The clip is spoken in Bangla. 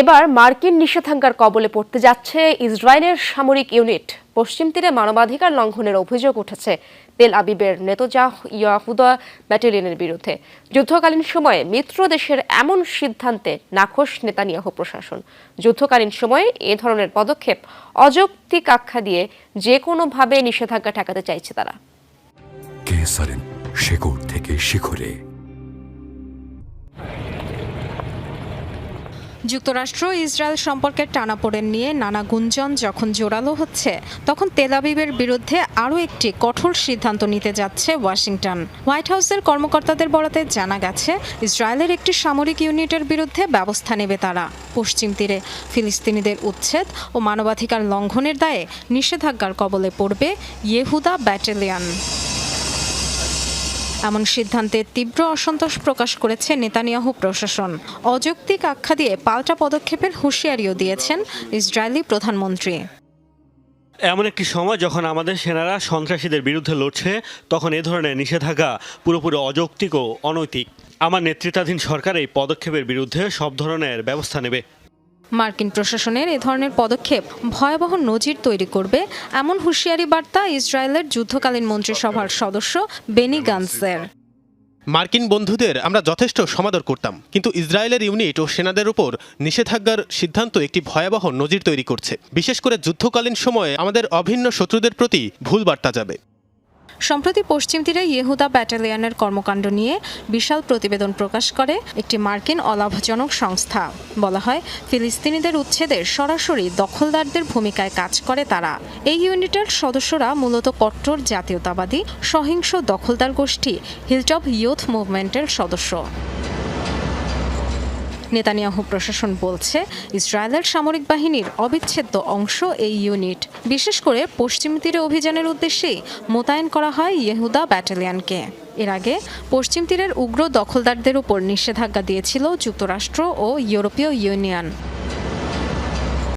এবার মার্কিন নিষেধাজ্ঞার কবলে পড়তে যাচ্ছে ইসরায়েলের সামরিক ইউনিট। পশ্চিম তীরে মানবাধিকার লঙ্ঘনের অভিযোগ উঠেছে তেল আবিবের নেতানিয়াহুর ব্যাটালিয়নের বিরুদ্ধে। যুদ্ধকালীন সময়ে মিত্র দেশের এমন সিদ্ধান্তে নাখোশ নেতানিয়াহু প্রশাসন। যুদ্ধকালীন সময়ে এ ধরনের পদক্ষেপ অযৌক্তিক আখ্যা দিয়ে যে কোনোভাবে নিষেধাজ্ঞা ঠেকাতে চাইছে তারা। শেকড় থেকে শিখরে। যুক্তরাষ্ট্র ইসরায়েল সম্পর্কের টানাপোড়েন নিয়ে নানা গুঞ্জন যখন জোরালো হচ্ছে, তখন তেল আবিবের বিরুদ্ধে আরও একটি কঠোর সিদ্ধান্ত নিতে যাচ্ছে ওয়াশিংটন। হোয়াইট হাউসের কর্মকর্তাদের বরাতে জানা গেছে, ইসরায়েলের একটি সামরিক ইউনিটের বিরুদ্ধে ব্যবস্থা নেবে তারা। পশ্চিম তীরে ফিলিস্তিনিদের উচ্ছেদ ও মানবাধিকার লঙ্ঘনের দায়ে নিষেধাজ্ঞার কবলে পড়বে ইয়েহুদা ব্যাটালিয়ন। এমন সিদ্ধান্তে তীব্র অসন্তোষ প্রকাশ করেছে নেতানিয়াহু প্রশাসন। অযৌক্তিক আখ্যা দিয়ে পাল্টা পদক্ষেপের হুঁশিয়ারিও দিয়েছেন ইসরায়েলি প্রধানমন্ত্রী। এমন একটি সময় যখন আমাদের সেনারা সন্ত্রাসীদের বিরুদ্ধে লড়ছে, তখন এ ধরনের নিষেধাজ্ঞা পুরোপুরি অযৌক্তিক ও অনৈতিক। আমার নেতৃত্বাধীন সরকার এই পদক্ষেপের বিরুদ্ধে সব ধরনের ব্যবস্থা নেবে। মার্কিন প্রশাসনের এ ধরনের পদক্ষেপ ভয়াবহ নজির তৈরি করবে, এমন হুঁশিয়ারি বার্তা ইসরায়েলের যুদ্ধকালীন মন্ত্রিসভার সদস্য বেনি গান্টজের। মার্কিন বন্ধুদের আমরা যথেষ্ট সমাদর করতাম, কিন্তু ইসরায়েলের ইউনিট ও সেনাদের উপর নিষেধাজ্ঞার সিদ্ধান্ত একটি ভয়াবহ নজির তৈরি করছে। বিশেষ করে যুদ্ধকালীন সময়ে আমাদের অভিন্ন শত্রুদের প্রতি ভুল বার্তা যাবে। সম্প্রতি পশ্চিম তীরে ইয়েহুদা ব্যাটালিয়নের কর্মকাণ্ড নিয়ে বিশাল প্রতিবেদন প্রকাশ করে একটি মার্কিন অলাভজনক সংস্থা। বলা হয়, ফিলিস্তিনিদের উচ্ছেদের সরাসরি দখলদারদের ভূমিকায় কাজ করে তারা। এই ইউনিটের সদস্যরা মূলত কট্টর জাতীয়তাবাদী সহিংস দখলদার গোষ্ঠী হিলটপ ইয়ুথ মুভমেন্টের সদস্য। নেতানিয়াহু প্রশাসন বলছে, ইসরায়েলের সামরিক বাহিনীর অবিচ্ছেদ্য অংশ এই ইউনিট। বিশেষ করে পশ্চিম তীরে অভিযানের উদ্দেশ্যেই মোতায়েন করা হয় ইয়েহুদা ব্যাটালিয়নকে। এর আগে পশ্চিম তীরের উগ্র দখলদারদের উপর নিষেধাজ্ঞা দিয়েছিল যুক্তরাষ্ট্র ও ইউরোপীয় ইউনিয়ন।